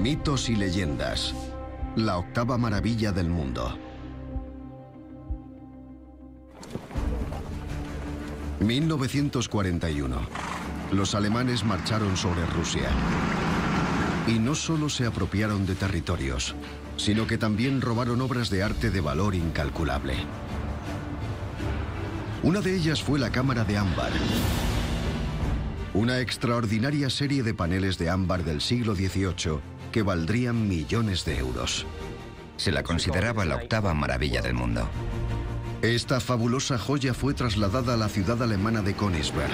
Mitos y leyendas. La octava maravilla del mundo. 1941. Los alemanes marcharon sobre Rusia. Y no solo se apropiaron de territorios, sino que también robaron obras de arte de valor incalculable. Una de ellas fue la cámara de ámbar. Una extraordinaria serie de paneles de ámbar del siglo XVIII que valdrían millones de euros. Se la consideraba la octava maravilla del mundo. Esta fabulosa joya fue trasladada a la ciudad alemana de Königsberg.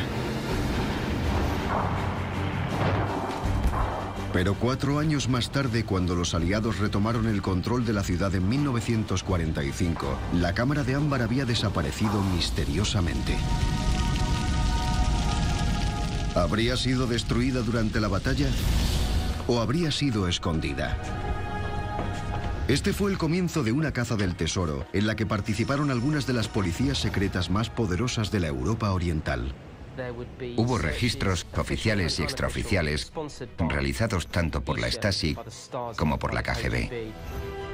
Pero 4 años más tarde, cuando los aliados retomaron el control de la ciudad en 1945, la cámara de ámbar había desaparecido misteriosamente. ¿Habría sido destruida durante la batalla? ¿O habría sido escondida? Este fue el comienzo de una caza del tesoro, en la que participaron algunas de las policías secretas más poderosas de la Europa oriental. Hubo registros oficiales y extraoficiales realizados tanto por la Stasi como por la KGB.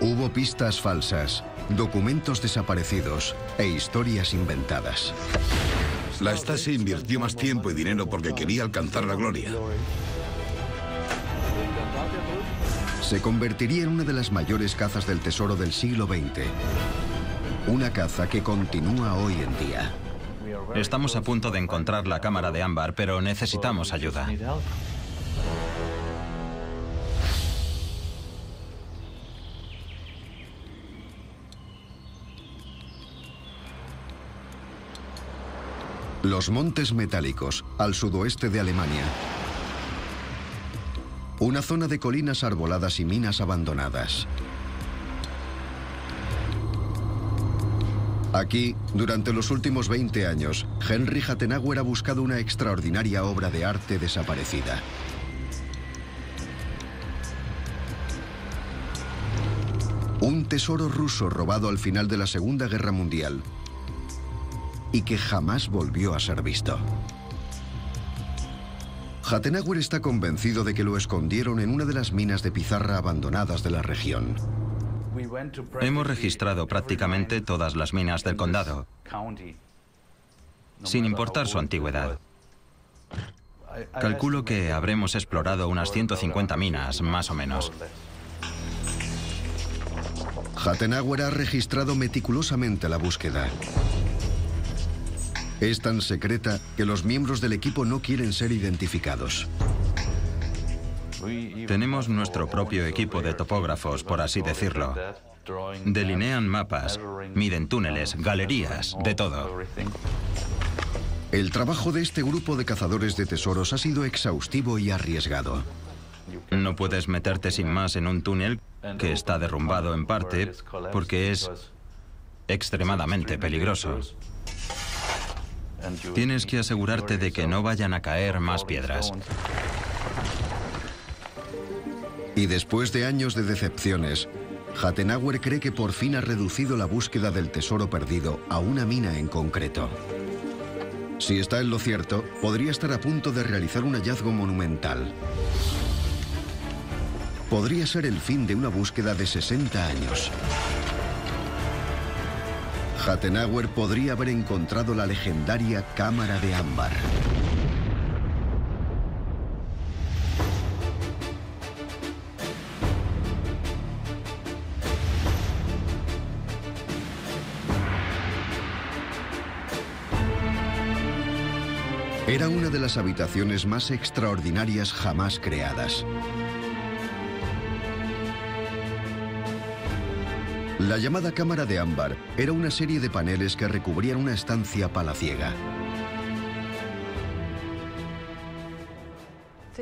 Hubo pistas falsas, documentos desaparecidos e historias inventadas. La Stasi invirtió más tiempo y dinero porque quería alcanzar la gloria. Se convertiría en una de las mayores cazas del tesoro del siglo XX. Una caza que continúa hoy en día. Estamos a punto de encontrar la cámara de ámbar, pero necesitamos ayuda. Los Montes Metálicos, al sudoeste de Alemania. Una zona de colinas arboladas y minas abandonadas. Aquí, durante los últimos 20 años, Henry Hattenauer ha buscado una extraordinaria obra de arte desaparecida. Un tesoro ruso robado al final de la Segunda Guerra Mundial y que jamás volvió a ser visto. Hattenauer está convencido de que lo escondieron en una de las minas de pizarra abandonadas de la región. Hemos registrado prácticamente todas las minas del condado, sin importar su antigüedad. Calculo que habremos explorado unas 150 minas, más o menos. Hattenauer ha registrado meticulosamente la búsqueda. Es tan secreta que los miembros del equipo no quieren ser identificados. Tenemos nuestro propio equipo de topógrafos, por así decirlo. Delinean mapas, miden túneles, galerías, de todo. El trabajo de este grupo de cazadores de tesoros ha sido exhaustivo y arriesgado. No puedes meterte sin más en un túnel que está derrumbado en parte porque es extremadamente peligroso. Tienes que asegurarte de que no vayan a caer más piedras. Y después de años de decepciones, Hattenauer cree que por fin ha reducido la búsqueda del tesoro perdido a una mina en concreto. Si está en lo cierto, podría estar a punto de realizar un hallazgo monumental. Podría ser el fin de una búsqueda de 60 años. Hattenauer podría haber encontrado la legendaria cámara de ámbar. Era una de las habitaciones más extraordinarias jamás creadas. La llamada cámara de ámbar era una serie de paneles que recubrían una estancia palaciega.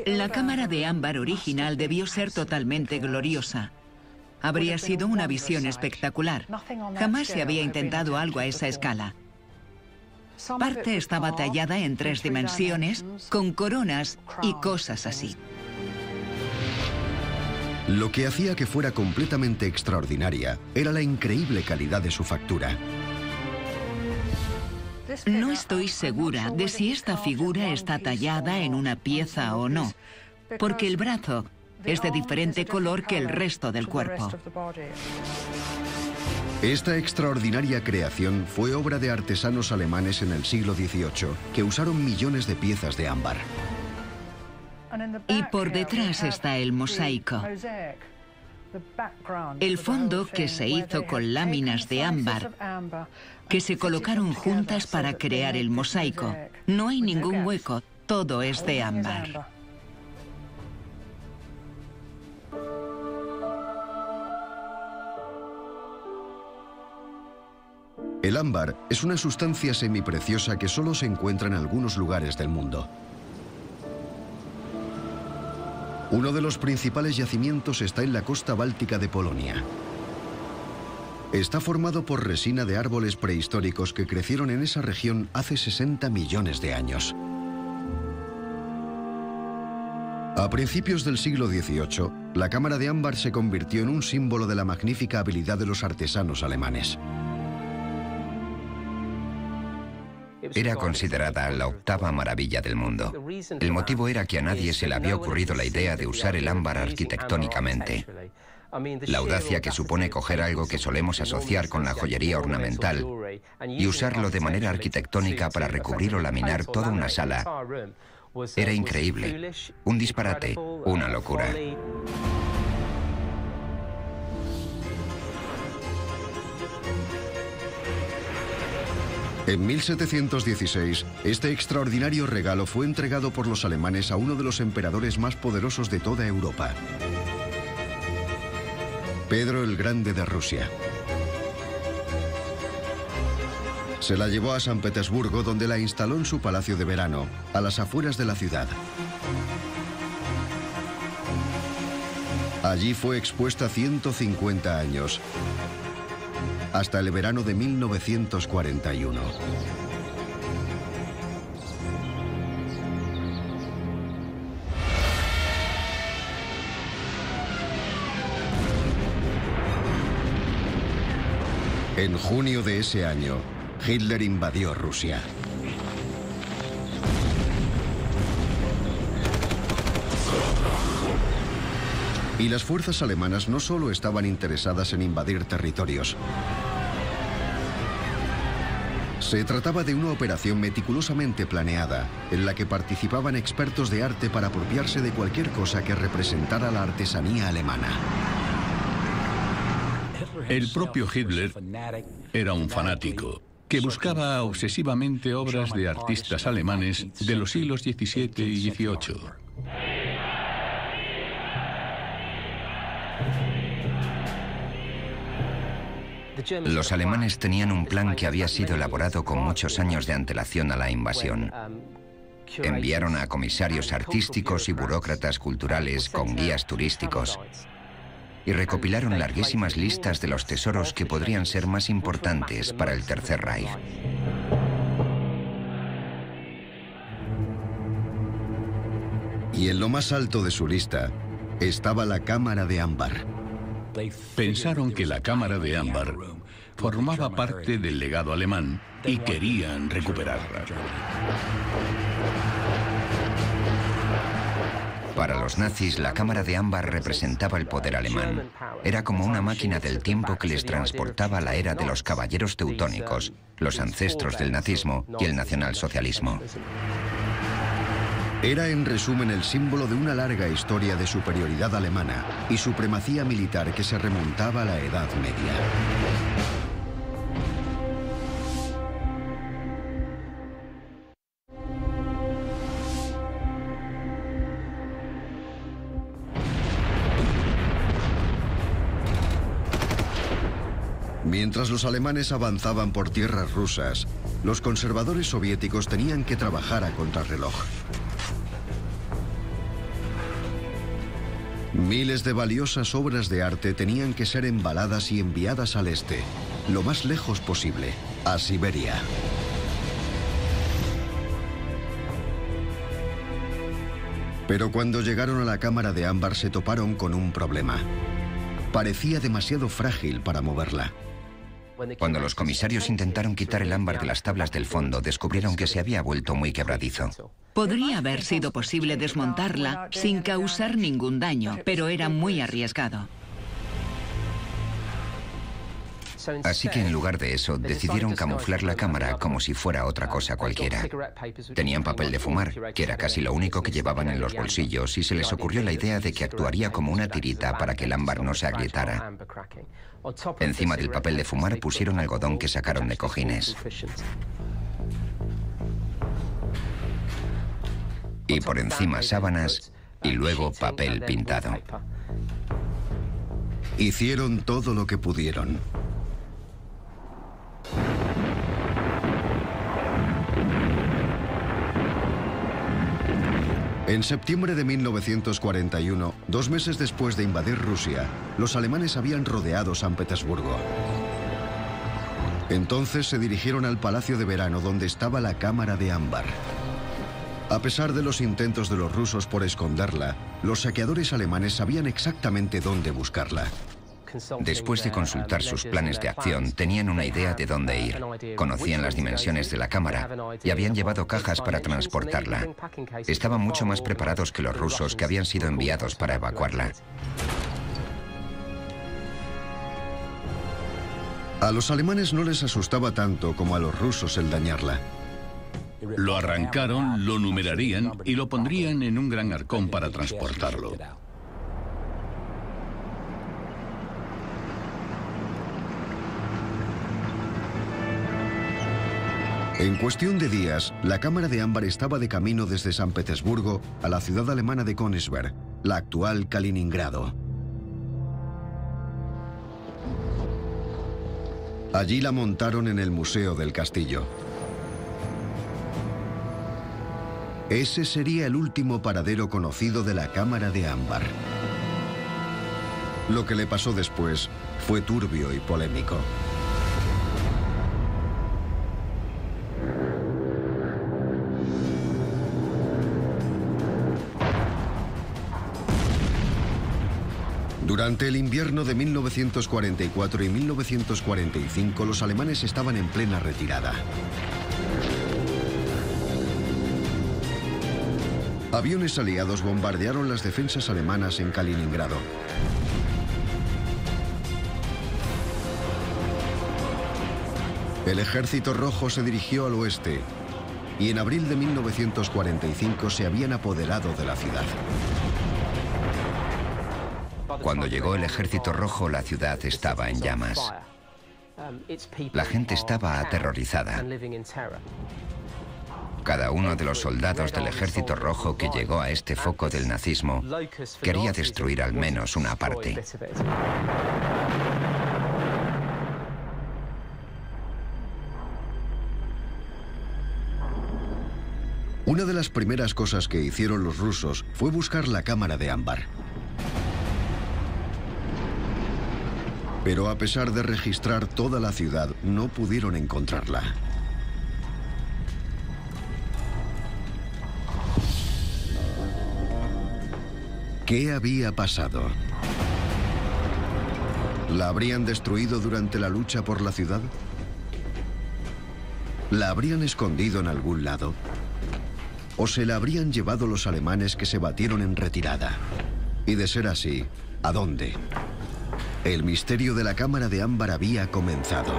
La cámara de ámbar original debió ser totalmente gloriosa. Habría sido una visión espectacular. Jamás se había intentado algo a esa escala. Parte estaba tallada en 3 dimensiones, con coronas y cosas así. Lo que hacía que fuera completamente extraordinaria era la increíble calidad de su factura. No estoy segura de si esta figura está tallada en una pieza o no, porque el brazo Es de diferente color que el resto del cuerpo. Esta extraordinaria creación fue obra de artesanos alemanes en el siglo XVIII, que usaron millones de piezas de ámbar. Y por detrás está el mosaico. El fondo, que se hizo con láminas de ámbar, que se colocaron juntas para crear el mosaico. No hay ningún hueco, todo es de ámbar. El ámbar es una sustancia semipreciosa que solo se encuentra en algunos lugares del mundo. Uno de los principales yacimientos está en la costa báltica de Polonia. Está formado por resina de árboles prehistóricos que crecieron en esa región hace 60 millones de años. A principios del siglo XVIII, la cámara de ámbar se convirtió en un símbolo de la magnífica habilidad de los artesanos alemanes. Era considerada la octava maravilla del mundo. El motivo era que a nadie se le había ocurrido la idea de usar el ámbar arquitectónicamente. La audacia que supone coger algo que solemos asociar con la joyería ornamental y usarlo de manera arquitectónica para recubrir o laminar toda una sala era increíble. Un disparate, una locura. En 1716, este extraordinario regalo fue entregado por los alemanes a uno de los emperadores más poderosos de toda Europa, Pedro el Grande de Rusia. Se la llevó a San Petersburgo, donde la instaló en su palacio de verano, a las afueras de la ciudad. Allí fue expuesta 150 años, hasta el verano de 1941. En junio de ese año, Hitler invadió Rusia. Y las fuerzas alemanas no solo estaban interesadas en invadir territorios. Se trataba de una operación meticulosamente planeada, en la que participaban expertos de arte para apropiarse de cualquier cosa que representara la artesanía alemana. El propio Hitler era un fanático que buscaba obsesivamente obras de artistas alemanes de los siglos XVII y XVIII. Los alemanes tenían un plan que había sido elaborado con muchos años de antelación a la invasión. Enviaron a comisarios artísticos y burócratas culturales con guías turísticos y recopilaron larguísimas listas de los tesoros que podrían ser más importantes para el Tercer Reich. Y en lo más alto de su lista estaba la cámara de ámbar. Pensaron que la cámara de ámbar formaba parte del legado alemán y querían recuperarla. Para los nazis, la cámara de ámbar representaba el poder alemán. Era como una máquina del tiempo que les transportaba a la era de los caballeros teutónicos, los ancestros del nazismo y el nacionalsocialismo. Era, en resumen, el símbolo de una larga historia de superioridad alemana y supremacía militar que se remontaba a la Edad Media. Mientras los alemanes avanzaban por tierras rusas, los conservadores soviéticos tenían que trabajar a contrarreloj. Miles de valiosas obras de arte tenían que ser embaladas y enviadas al este, lo más lejos posible, a Siberia. Pero cuando llegaron a la cámara de ámbar se toparon con un problema. Parecía demasiado frágil para moverla. Cuando los comisarios intentaron quitar el ámbar de las tablas del fondo, descubrieron que se había vuelto muy quebradizo. Podría haber sido posible desmontarla sin causar ningún daño, pero era muy arriesgado. Así que en lugar de eso, decidieron camuflar la cámara como si fuera otra cosa cualquiera. Tenían papel de fumar, que era casi lo único que llevaban en los bolsillos, y se les ocurrió la idea de que actuaría como una tirita para que el ámbar no se agrietara. Encima del papel de fumar pusieron algodón que sacaron de cojines. Y por encima sábanas y luego papel pintado. Hicieron todo lo que pudieron. En septiembre de 1941, 2 meses después de invadir Rusia, los alemanes habían rodeado San Petersburgo. Entonces se dirigieron al Palacio de Verano, donde estaba la cámara de ámbar. A pesar de los intentos de los rusos por esconderla, los saqueadores alemanes sabían exactamente dónde buscarla. Después de consultar sus planes de acción, tenían una idea de dónde ir. Conocían las dimensiones de la cámara y habían llevado cajas para transportarla. Estaban mucho más preparados que los rusos, que habían sido enviados para evacuarla. A los alemanes no les asustaba tanto como a los rusos el dañarla. Lo arrancaron, lo numerarían y lo pondrían en un gran arcón para transportarlo. En cuestión de días, la cámara de ámbar estaba de camino desde San Petersburgo a la ciudad alemana de Königsberg, la actual Kaliningrado. Allí la montaron en el Museo del Castillo. Ese sería el último paradero conocido de la cámara de ámbar. Lo que le pasó después fue turbio y polémico. Durante el invierno de 1944 y 1945, los alemanes estaban en plena retirada. Aviones aliados bombardearon las defensas alemanas en Kaliningrado. El Ejército Rojo se dirigió al oeste y en abril de 1945 se habían apoderado de la ciudad. Cuando llegó el Ejército Rojo, la ciudad estaba en llamas. La gente estaba aterrorizada. Cada uno de los soldados del Ejército Rojo que llegó a este foco del nazismo quería destruir al menos una parte. Una de las primeras cosas que hicieron los rusos fue buscar la cámara de ámbar. Pero a pesar de registrar toda la ciudad, no pudieron encontrarla. ¿Qué había pasado? ¿La habrían destruido durante la lucha por la ciudad? ¿La habrían escondido en algún lado? ¿O se la habrían llevado los alemanes que se batieron en retirada? Y de ser así, ¿a dónde? El misterio de la cámara de ámbar había comenzado.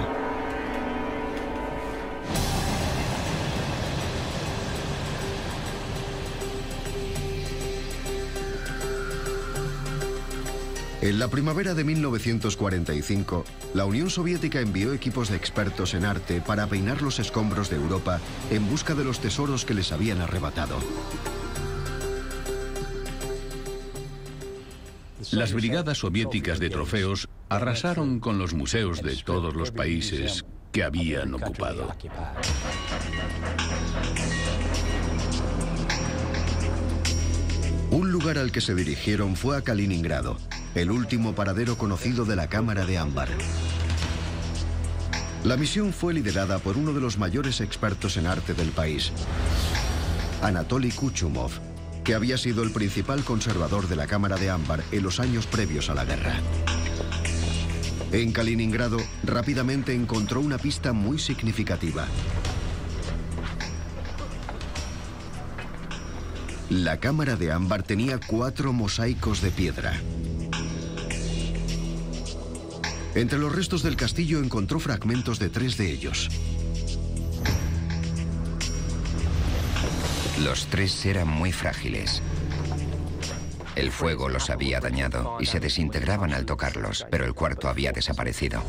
En la primavera de 1945, la Unión Soviética envió equipos de expertos en arte para peinar los escombros de Europa en busca de los tesoros que les habían arrebatado. Las brigadas soviéticas de trofeos arrasaron con los museos de todos los países que habían ocupado. Un lugar al que se dirigieron fue a Kaliningrado, el último paradero conocido de la cámara de ámbar. La misión fue liderada por uno de los mayores expertos en arte del país, Anatoly Kuchumov, que había sido el principal conservador de la cámara de ámbar en los años previos a la guerra. En Kaliningrado, rápidamente encontró una pista muy significativa. La cámara de ámbar tenía 4 mosaicos de piedra. Entre los restos del castillo encontró fragmentos de 3 de ellos. Los 3 eran muy frágiles. El fuego los había dañado y se desintegraban al tocarlos, pero el cuarto había desaparecido.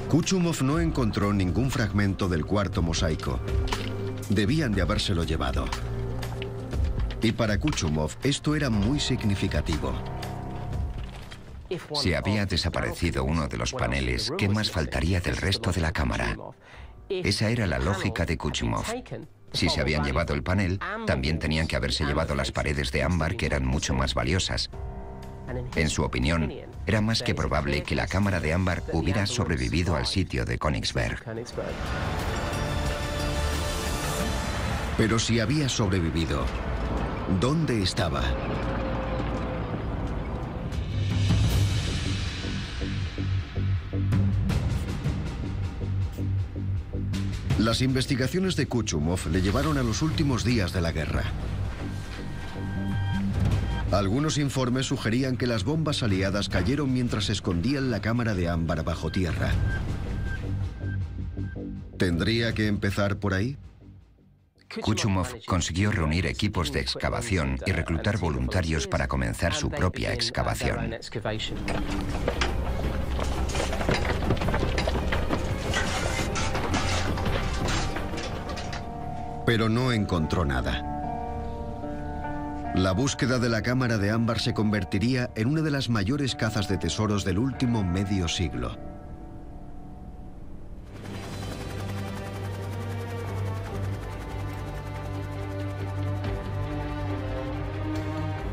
Kuchumov no encontró ningún fragmento del cuarto mosaico. Debían de habérselo llevado. Y para Kuchumov esto era muy significativo. Si había desaparecido uno de los paneles, ¿qué más faltaría del resto de la cámara? Esa era la lógica de Kuchumov. Si se habían llevado el panel, también tenían que haberse llevado las paredes de ámbar, que eran mucho más valiosas. En su opinión, era más que probable que la cámara de ámbar hubiera sobrevivido al sitio de Königsberg. Pero si había sobrevivido, ¿dónde estaba? Las investigaciones de Kuchumov le llevaron a los últimos días de la guerra. Algunos informes sugerían que las bombas aliadas cayeron mientras escondían la cámara de ámbar bajo tierra. ¿Tendría que empezar por ahí? Kuchumov consiguió reunir equipos de excavación y reclutar voluntarios para comenzar su propia excavación. Pero no encontró nada. La búsqueda de la cámara de ámbar se convertiría en una de las mayores cazas de tesoros del último medio siglo.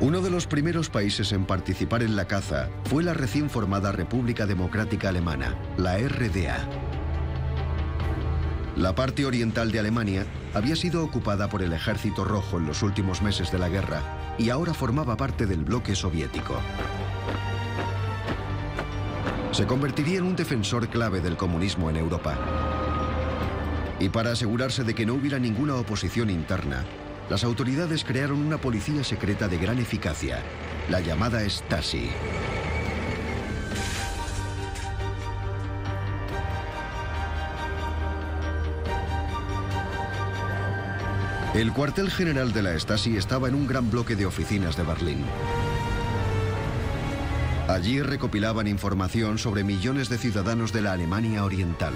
Uno de los primeros países en participar en la caza fue la recién formada República Democrática Alemana, la RDA. La parte oriental de Alemania había sido ocupada por el Ejército Rojo en los últimos meses de la guerra y ahora formaba parte del bloque soviético. Se convertiría en un defensor clave del comunismo en Europa. Y para asegurarse de que no hubiera ninguna oposición interna, las autoridades crearon una policía secreta de gran eficacia, la llamada Stasi. El cuartel general de la Stasi estaba en un gran bloque de oficinas de Berlín. Allí recopilaban información sobre millones de ciudadanos de la Alemania Oriental.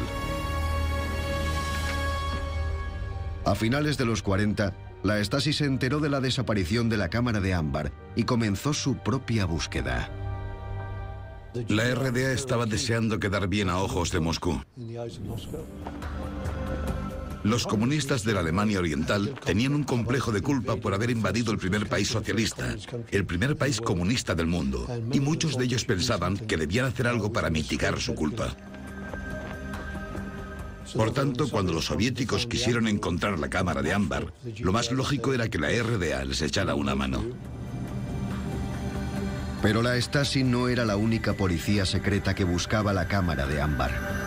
A finales de los 40, la Stasi se enteró de la desaparición de la cámara de ámbar y comenzó su propia búsqueda. La RDA estaba deseando quedar bien a ojos de Moscú. Los comunistas de la Alemania Oriental tenían un complejo de culpa por haber invadido el primer país socialista, el primer país comunista del mundo, y muchos de ellos pensaban que debían hacer algo para mitigar su culpa. Por tanto, cuando los soviéticos quisieron encontrar la cámara de ámbar, lo más lógico era que la RDA les echara una mano. Pero la Stasi no era la única policía secreta que buscaba la cámara de ámbar.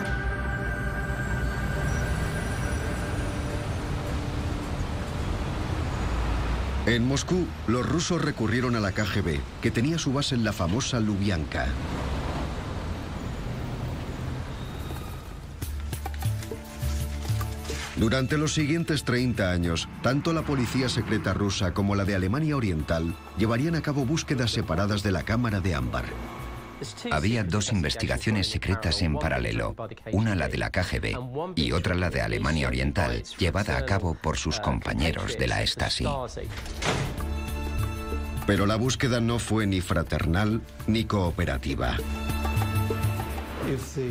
En Moscú, los rusos recurrieron a la KGB, que tenía su base en la famosa Lubyanka. Durante los siguientes 30 años, tanto la policía secreta rusa como la de Alemania Oriental llevarían a cabo búsquedas separadas de la cámara de ámbar. Había 2 investigaciones secretas en paralelo, una la de la KGB y otra la de Alemania Oriental, llevada a cabo por sus compañeros de la Stasi. Pero la búsqueda no fue ni fraternal ni cooperativa.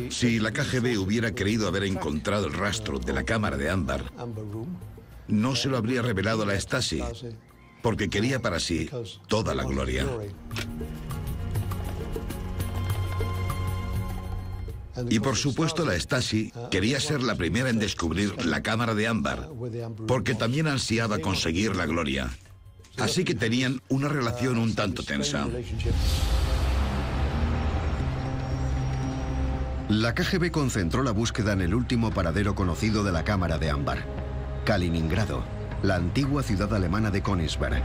Si la KGB hubiera creído haber encontrado el rastro de la cámara de ámbar, no se lo habría revelado a la Stasi, porque quería para sí toda la gloria. Y por supuesto la Stasi quería ser la primera en descubrir la cámara de ámbar, porque también ansiaba conseguir la gloria. Así que tenían una relación un tanto tensa. La KGB concentró la búsqueda en el último paradero conocido de la cámara de ámbar, Kaliningrado, la antigua ciudad alemana de Königsberg.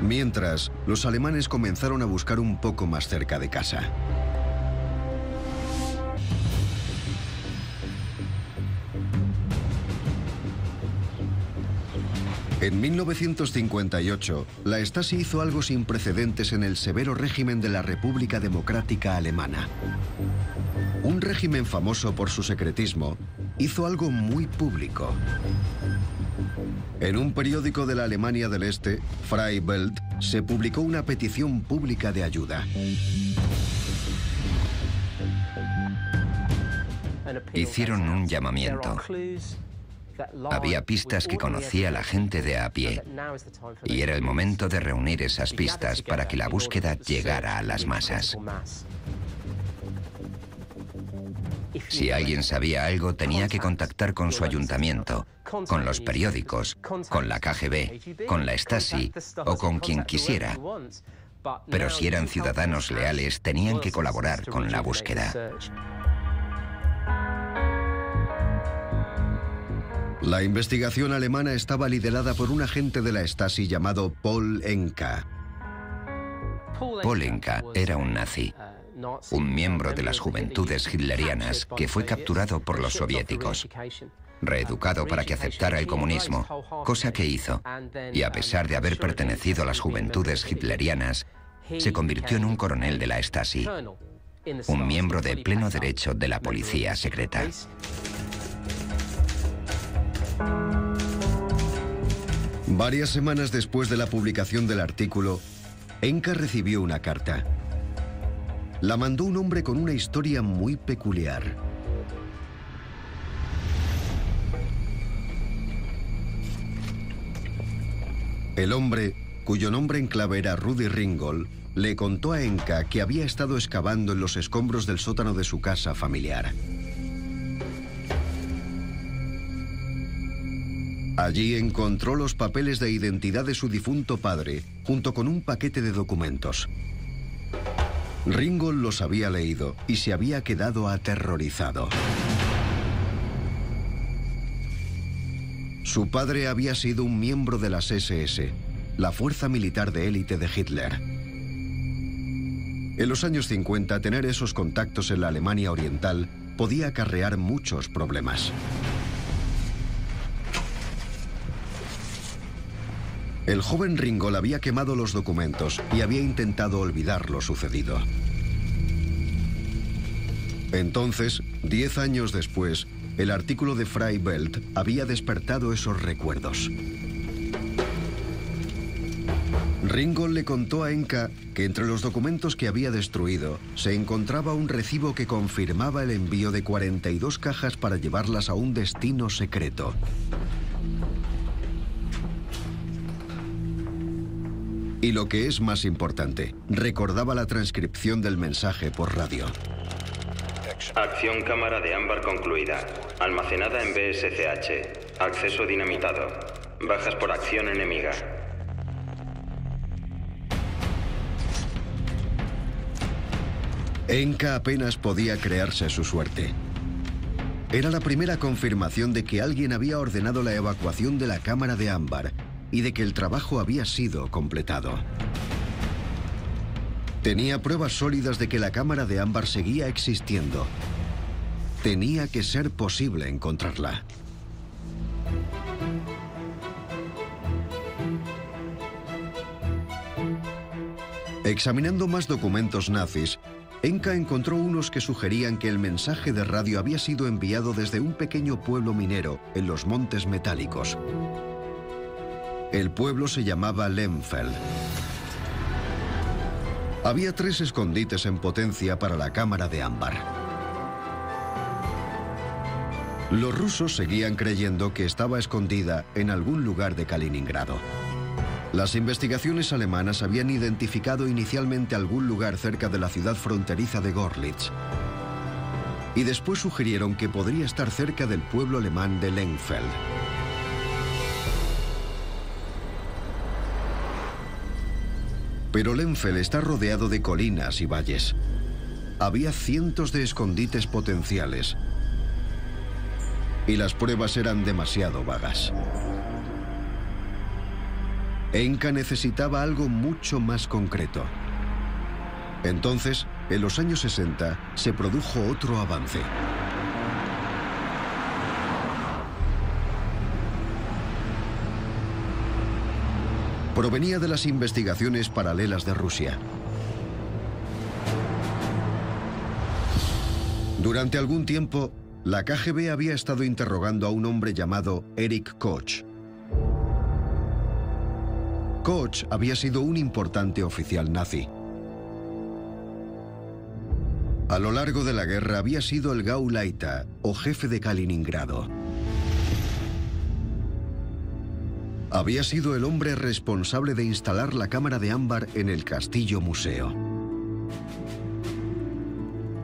Mientras, los alemanes comenzaron a buscar un poco más cerca de casa. En 1958, la Stasi hizo algo sin precedentes en el severo régimen de la República Democrática Alemana. Un régimen famoso por su secretismo hizo algo muy público. En un periódico de la Alemania del Este, Freie Welt, se publicó una petición pública de ayuda. Hicieron un llamamiento. Había pistas que conocía la gente de a pie, y era el momento de reunir esas pistas para que la búsqueda llegara a las masas. Si alguien sabía algo, tenía que contactar con su ayuntamiento, con los periódicos, con la KGB, con la Stasi o con quien quisiera. Pero si eran ciudadanos leales, tenían que colaborar con la búsqueda. La investigación alemana estaba liderada por un agente de la Stasi llamado Paul Enka. Paul Enka era un nazi, un miembro de las juventudes hitlerianas que fue capturado por los soviéticos, reeducado para que aceptara el comunismo, cosa que hizo, y a pesar de haber pertenecido a las juventudes hitlerianas, se convirtió en un coronel de la Stasi, un miembro de pleno derecho de la policía secreta. Varias semanas después de la publicación del artículo, Enka recibió una carta. La mandó un hombre con una historia muy peculiar. El hombre, cuyo nombre en clave era Rudi Ringgold, le contó a Enka que había estado excavando en los escombros del sótano de su casa familiar. Allí encontró los papeles de identidad de su difunto padre, junto con un paquete de documentos. Ringgold los había leído y se había quedado aterrorizado. Su padre había sido un miembro de las SS, la fuerza militar de élite de Hitler. En los años 50, tener esos contactos en la Alemania Oriental podía acarrear muchos problemas. El joven Ringgold había quemado los documentos y había intentado olvidar lo sucedido. Entonces, 10 años después, el artículo de Freie Welt había despertado esos recuerdos. Ringgold le contó a Enka que entre los documentos que había destruido se encontraba un recibo que confirmaba el envío de 42 cajas para llevarlas a un destino secreto. Y lo que es más importante, recordaba la transcripción del mensaje por radio. Acción cámara de ámbar concluida. Almacenada en BSCH. Acceso dinamitado. Bajas por acción enemiga. Enka apenas podía creerse su suerte. Era la primera confirmación de que alguien había ordenado la evacuación de la cámara de ámbar y de que el trabajo había sido completado. Tenía pruebas sólidas de que la cámara de ámbar seguía existiendo. Tenía que ser posible encontrarla. Examinando más documentos nazis, Enka encontró unos que sugerían que el mensaje de radio había sido enviado desde un pequeño pueblo minero en los Montes Metálicos. El pueblo se llamaba Lehmfeld. Había 3 escondites en potencia para la cámara de ámbar. Los rusos seguían creyendo que estaba escondida en algún lugar de Kaliningrado. Las investigaciones alemanas habían identificado inicialmente algún lugar cerca de la ciudad fronteriza de Görlitz. Y después sugirieron que podría estar cerca del pueblo alemán de Lehmfeld. Pero Lehmfeld está rodeado de colinas y valles. había cientos de escondites potenciales y las pruebas eran demasiado vagas. Enka necesitaba algo mucho más concreto. Entonces, en los años 60, se produjo otro avance. Provenía de las investigaciones paralelas de Rusia. Durante algún tiempo, la KGB había estado interrogando a un hombre llamado Erich Koch. Koch había sido un importante oficial nazi. A lo largo de la guerra había sido el Gauleiter, o jefe de Kaliningrado. Había sido el hombre responsable de instalar la cámara de ámbar en el Castillo Museo.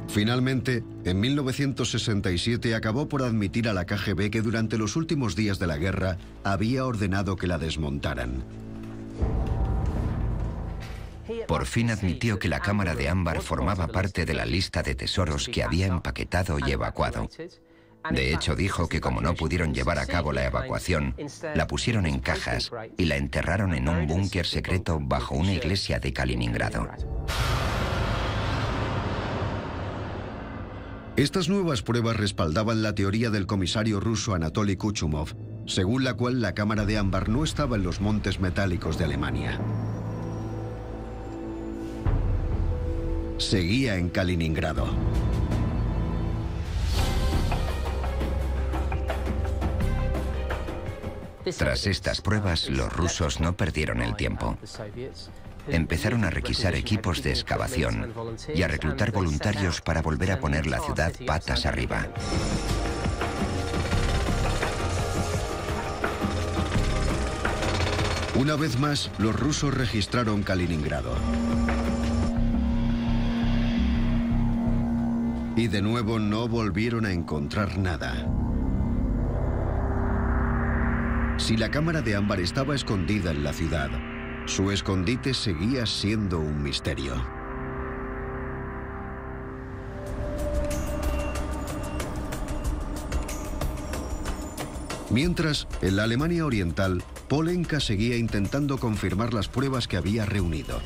Finalmente, en 1967 acabó por admitir a la KGB que durante los últimos días de la guerra había ordenado que la desmontaran. Por fin admitió que la cámara de ámbar formaba parte de la lista de tesoros que había empaquetado y evacuado. De hecho, dijo que como no pudieron llevar a cabo la evacuación, la pusieron en cajas y la enterraron en un búnker secreto bajo una iglesia de Kaliningrado. Estas nuevas pruebas respaldaban la teoría del comisario ruso Anatoly Kuchumov, según la cual la cámara de ámbar no estaba en los montes metálicos de Alemania. Seguía en Kaliningrado. Tras estas pruebas, los rusos no perdieron el tiempo. Empezaron a requisar equipos de excavación y a reclutar voluntarios para volver a poner la ciudad patas arriba. Una vez más, los rusos registraron Kaliningrado. Y de nuevo no volvieron a encontrar nada. Si la cámara de ámbar estaba escondida en la ciudad, su escondite seguía siendo un misterio. Mientras, en la Alemania Oriental, Paul Enka seguía intentando confirmar las pruebas que había reunido.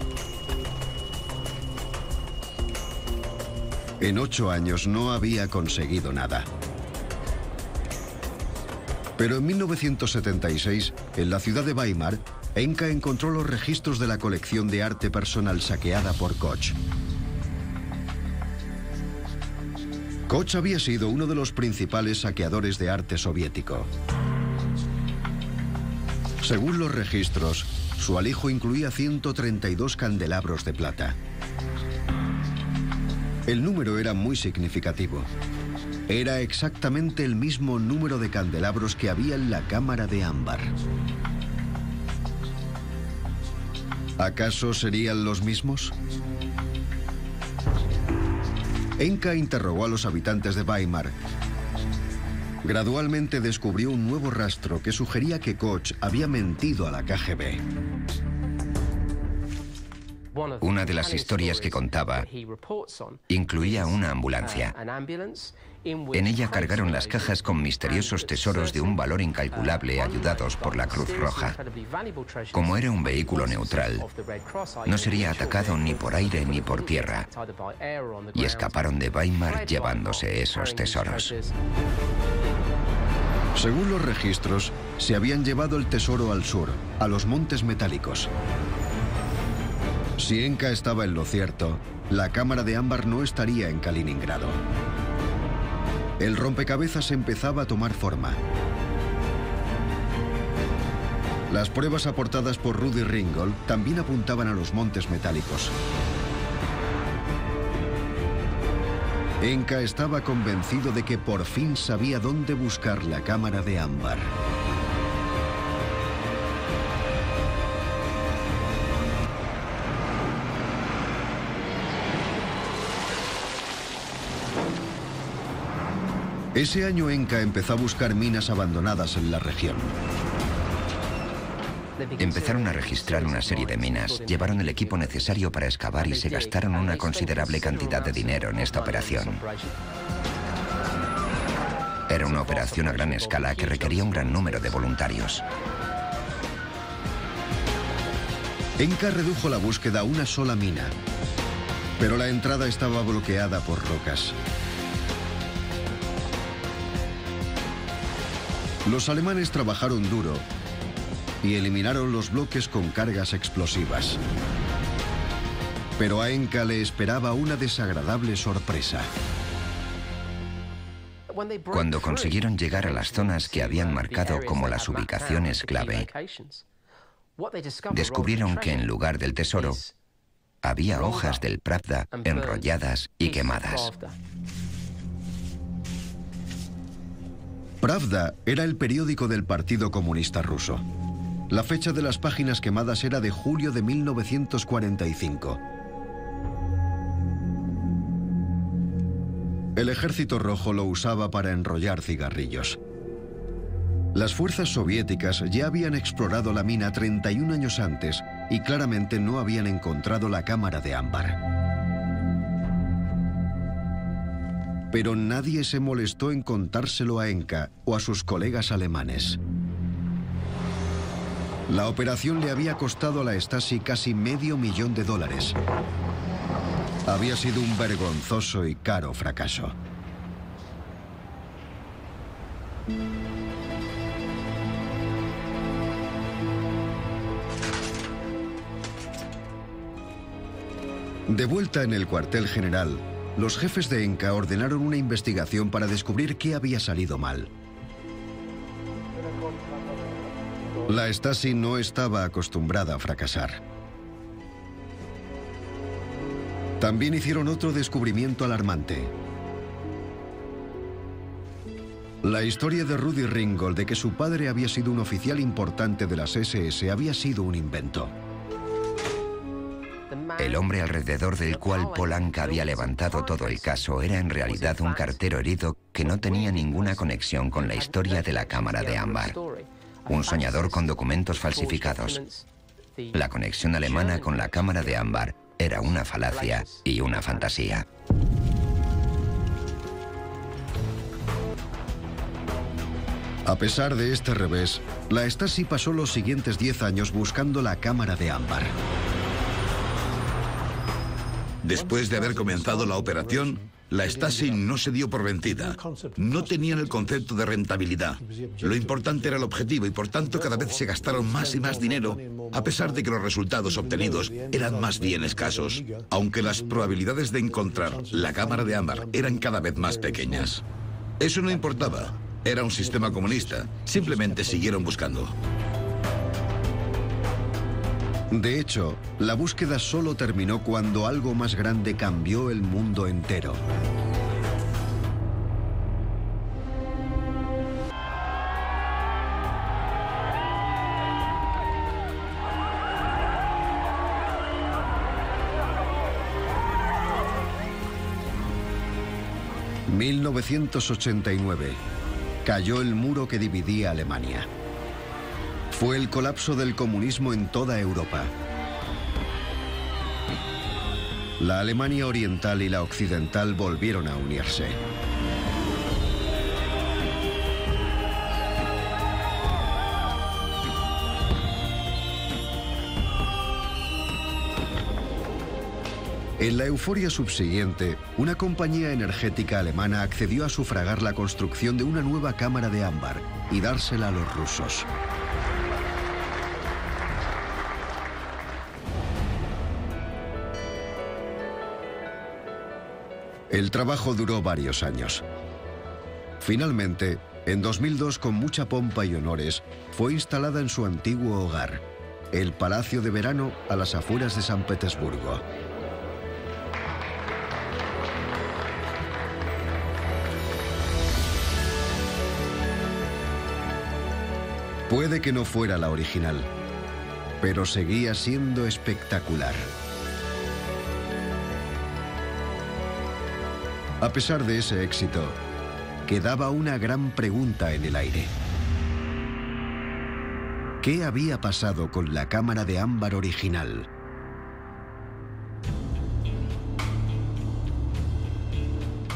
En 8 años no había conseguido nada. Pero en 1976, en la ciudad de Weimar, Enka encontró los registros de la colección de arte personal saqueada por Koch. Koch había sido uno de los principales saqueadores de arte soviético. Según los registros, su alijo incluía 132 candelabros de plata. El número era muy significativo. Era exactamente el mismo número de candelabros que había en la cámara de ámbar. ¿Acaso serían los mismos? Enka interrogó a los habitantes de Weimar. Gradualmente descubrió un nuevo rastro que sugería que Koch había mentido a la KGB. Una de las historias que contaba incluía una ambulancia. En ella cargaron las cajas con misteriosos tesoros de un valor incalculable ayudados por la Cruz Roja. Como era un vehículo neutral, no sería atacado ni por aire ni por tierra, y escaparon de Weimar llevándose esos tesoros. Según los registros, se habían llevado el tesoro al sur, a los Montes Metálicos. Si Enka estaba en lo cierto, la cámara de ámbar no estaría en Kaliningrado. El rompecabezas empezaba a tomar forma. Las pruebas aportadas por Rudi Ringgold también apuntaban a los Montes Metálicos. Enka estaba convencido de que por fin sabía dónde buscar la cámara de ámbar. Ese año Enka empezó a buscar minas abandonadas en la región. Empezaron a registrar una serie de minas, llevaron el equipo necesario para excavar y se gastaron una considerable cantidad de dinero en esta operación. Era una operación a gran escala que requería un gran número de voluntarios. Enka redujo la búsqueda a una sola mina, pero la entrada estaba bloqueada por rocas. Los alemanes trabajaron duro y eliminaron los bloques con cargas explosivas. Pero a Enka le esperaba una desagradable sorpresa. Cuando consiguieron llegar a las zonas que habían marcado como las ubicaciones clave, descubrieron que en lugar del tesoro había hojas del Pravda enrolladas y quemadas. Pravda era el periódico del Partido Comunista Ruso. La fecha de las páginas quemadas era de julio de 1945. El Ejército Rojo lo usaba para enrollar cigarrillos. Las fuerzas soviéticas ya habían explorado la mina 31 años antes y claramente no habían encontrado la cámara de ámbar. Pero nadie se molestó en contárselo a Enka o a sus colegas alemanes. La operación le había costado a la Stasi casi $500,000. Había sido un vergonzoso y caro fracaso. De vuelta en el cuartel general, los jefes de Enka ordenaron una investigación para descubrir qué había salido mal. La Stasi no estaba acostumbrada a fracasar. También hicieron otro descubrimiento alarmante. La historia de Rudi Ringgold de que su padre había sido un oficial importante de las SS había sido un invento. El hombre alrededor del cual Paul Anka había levantado todo el caso era en realidad un cartero herido que no tenía ninguna conexión con la historia de la cámara de ámbar. Un soñador con documentos falsificados. La conexión alemana con la cámara de ámbar era una falacia y una fantasía. A pesar de este revés, la Stasi pasó los siguientes 10 años buscando la cámara de ámbar. Después de haber comenzado la operación, la Stasi no se dio por vencida. No tenían el concepto de rentabilidad. Lo importante era el objetivo y por tanto cada vez se gastaron más y más dinero, a pesar de que los resultados obtenidos eran más bien escasos, aunque las probabilidades de encontrar la cámara de ámbar eran cada vez más pequeñas. Eso no importaba. Era un sistema comunista. Simplemente siguieron buscando. De hecho, la búsqueda solo terminó cuando algo más grande cambió el mundo entero. En 1989, cayó el muro que dividía Alemania. Fue el colapso del comunismo en toda Europa. La Alemania oriental y la occidental volvieron a unirse. En la euforia subsiguiente, una compañía energética alemana accedió a sufragar la construcción de una nueva cámara de ámbar y dársela a los rusos. El trabajo duró varios años. Finalmente, en 2002, con mucha pompa y honores, fue instalada en su antiguo hogar, el Palacio de Verano a las afueras de San Petersburgo. Puede que no fuera la original, pero seguía siendo espectacular. A pesar de ese éxito, quedaba una gran pregunta en el aire. ¿Qué había pasado con la cámara de ámbar original?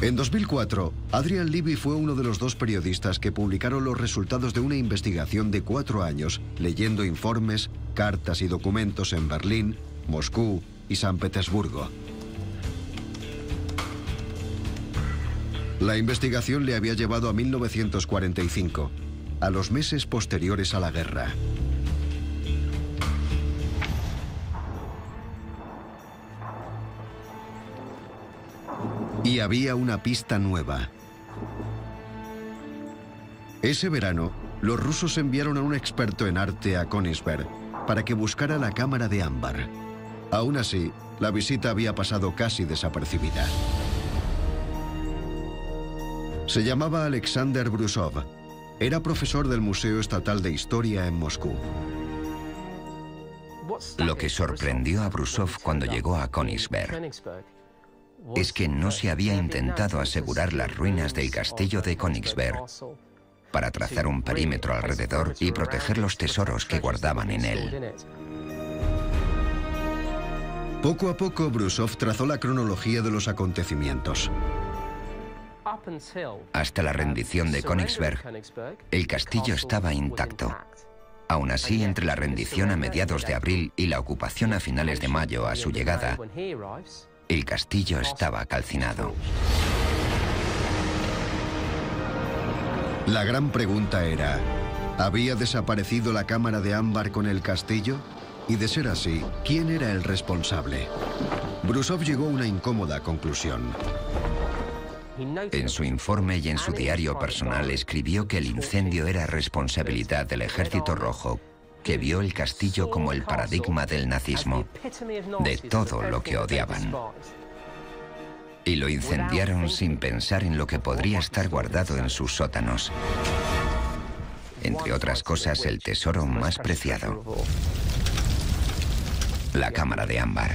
En 2004, Adrian Levy fue uno de los 2 periodistas que publicaron los resultados de una investigación de 4 años, leyendo informes, cartas y documentos en Berlín, Moscú y San Petersburgo. La investigación le había llevado a 1945, a los meses posteriores a la guerra. Y había una pista nueva. Ese verano, los rusos enviaron a un experto en arte a Königsberg para que buscara la cámara de ámbar. Aún así, la visita había pasado casi desapercibida. Se llamaba Alexander Brusov. Era profesor del Museo Estatal de Historia en Moscú. Lo que sorprendió a Brusov cuando llegó a Königsberg es que no se había intentado asegurar las ruinas del castillo de Königsberg para trazar un perímetro alrededor y proteger los tesoros que guardaban en él. Poco a poco, Brusov trazó la cronología de los acontecimientos. Hasta la rendición de Königsberg, el castillo estaba intacto. Aún así, entre la rendición a mediados de abril y la ocupación a finales de mayo, a su llegada, el castillo estaba calcinado. La gran pregunta era, ¿había desaparecido la cámara de ámbar con el castillo? Y de ser así, ¿quién era el responsable? Brusov llegó a una incómoda conclusión. En su informe y en su diario personal escribió que el incendio era responsabilidad del Ejército Rojo, que vio el castillo como el paradigma del nazismo, de todo lo que odiaban. Y lo incendiaron sin pensar en lo que podría estar guardado en sus sótanos. Entre otras cosas, el tesoro más preciado: la cámara de ámbar.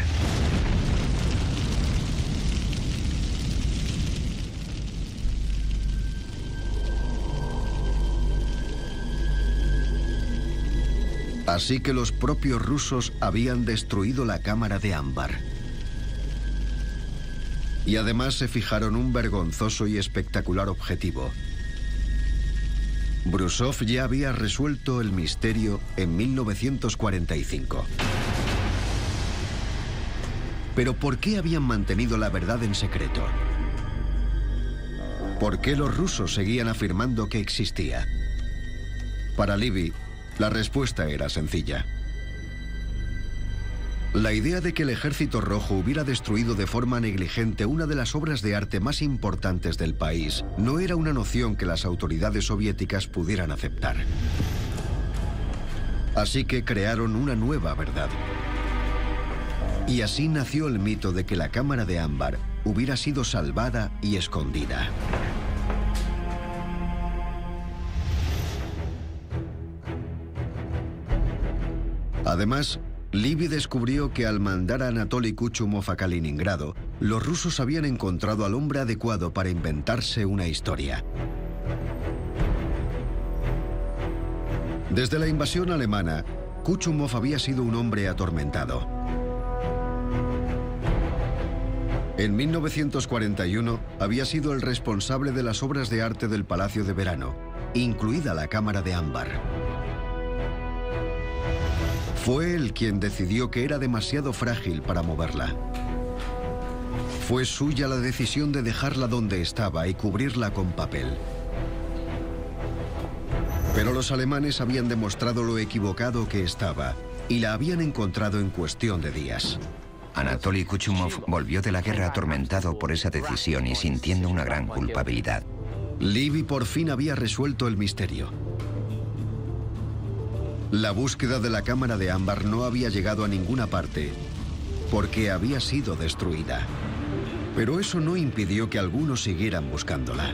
Así que los propios rusos habían destruido la cámara de ámbar. Y además se fijaron un vergonzoso y espectacular objetivo. Brusov ya había resuelto el misterio en 1945. Pero ¿por qué habían mantenido la verdad en secreto? ¿Por qué los rusos seguían afirmando que existía? Para Levy, la respuesta era sencilla. La idea de que el Ejército Rojo hubiera destruido de forma negligente una de las obras de arte más importantes del país no era una noción que las autoridades soviéticas pudieran aceptar. Así que crearon una nueva verdad. Y así nació el mito de que la cámara de ámbar hubiera sido salvada y escondida. Además, Levy descubrió que al mandar a Anatoly Kuchumov a Kaliningrado, los rusos habían encontrado al hombre adecuado para inventarse una historia. Desde la invasión alemana, Kuchumov había sido un hombre atormentado. En 1941 había sido el responsable de las obras de arte del Palacio de Verano, incluida la cámara de ámbar. Fue él quien decidió que era demasiado frágil para moverla. Fue suya la decisión de dejarla donde estaba y cubrirla con papel. Pero los alemanes habían demostrado lo equivocado que estaba y la habían encontrado en cuestión de días. Anatoly Kuchumov volvió de la guerra atormentado por esa decisión y sintiendo una gran culpabilidad. Levy por fin había resuelto el misterio. La búsqueda de la cámara de ámbar no había llegado a ninguna parte porque había sido destruida. Pero eso no impidió que algunos siguieran buscándola.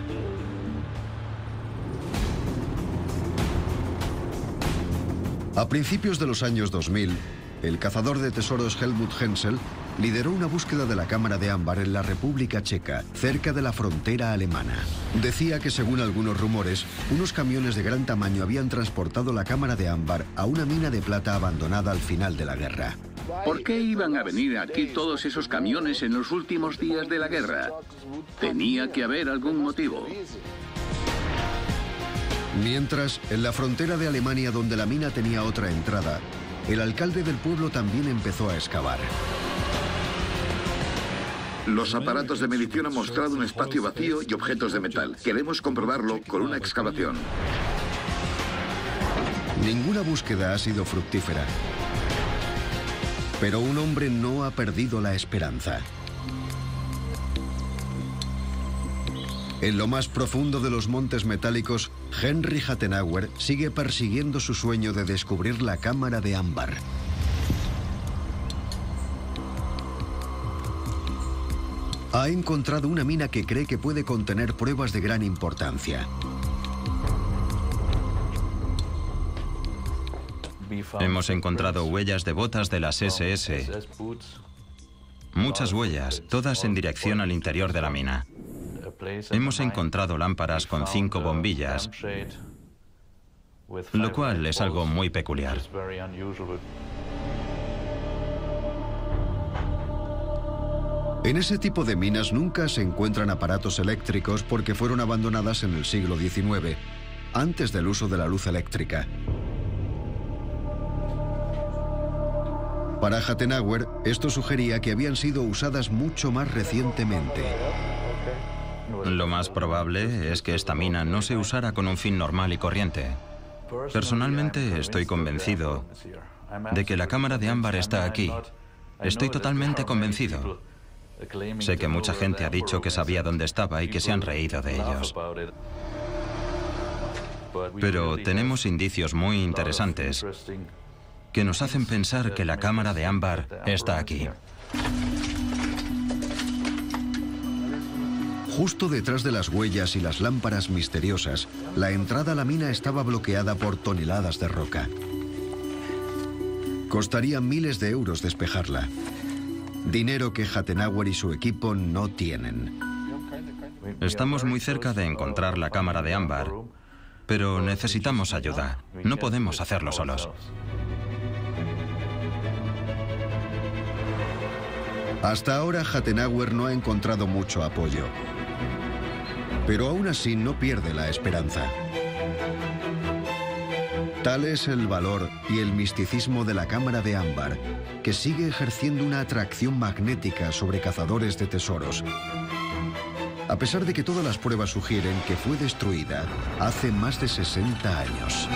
A principios de los años 2000, el cazador de tesoros Helmut Hensel lideró una búsqueda de la cámara de ámbar en la República Checa, cerca de la frontera alemana. Decía que, según algunos rumores, unos camiones de gran tamaño habían transportado la cámara de ámbar a una mina de plata abandonada al final de la guerra. ¿Por qué iban a venir aquí todos esos camiones en los últimos días de la guerra? Tenía que haber algún motivo. Mientras, en la frontera de Alemania, donde la mina tenía otra entrada, el alcalde del pueblo también empezó a excavar. Los aparatos de medición han mostrado un espacio vacío y objetos de metal. Queremos comprobarlo con una excavación. Ninguna búsqueda ha sido fructífera. Pero un hombre no ha perdido la esperanza. En lo más profundo de los montes metálicos, Henry Hattenauer sigue persiguiendo su sueño de descubrir la cámara de ámbar. Ha encontrado una mina que cree que puede contener pruebas de gran importancia. Hemos encontrado huellas de botas de las SS. Muchas huellas, todas en dirección al interior de la mina. Hemos encontrado lámparas con 5 bombillas, lo cual es algo muy peculiar. En ese tipo de minas nunca se encuentran aparatos eléctricos porque fueron abandonadas en el siglo XIX, antes del uso de la luz eléctrica. Para Hattenauer, esto sugería que habían sido usadas mucho más recientemente. Lo más probable es que esta mina no se usara con un fin normal y corriente. Personalmente estoy convencido de que la cámara de ámbar está aquí. Estoy totalmente convencido. Sé que mucha gente ha dicho que sabía dónde estaba y que se han reído de ellos. Pero tenemos indicios muy interesantes que nos hacen pensar que la cámara de ámbar está aquí. Justo detrás de las huellas y las lámparas misteriosas, la entrada a la mina estaba bloqueada por toneladas de roca. Costaría miles de euros despejarla. Dinero que Hattenauer y su equipo no tienen. Estamos muy cerca de encontrar la cámara de ámbar, pero necesitamos ayuda. No podemos hacerlo solos. Hasta ahora Hattenauer no ha encontrado mucho apoyo. Pero aún así no pierde la esperanza. Tal es el valor y el misticismo de la cámara de ámbar, que sigue ejerciendo una atracción magnética sobre cazadores de tesoros. A pesar de que todas las pruebas sugieren que fue destruida hace más de 60 años.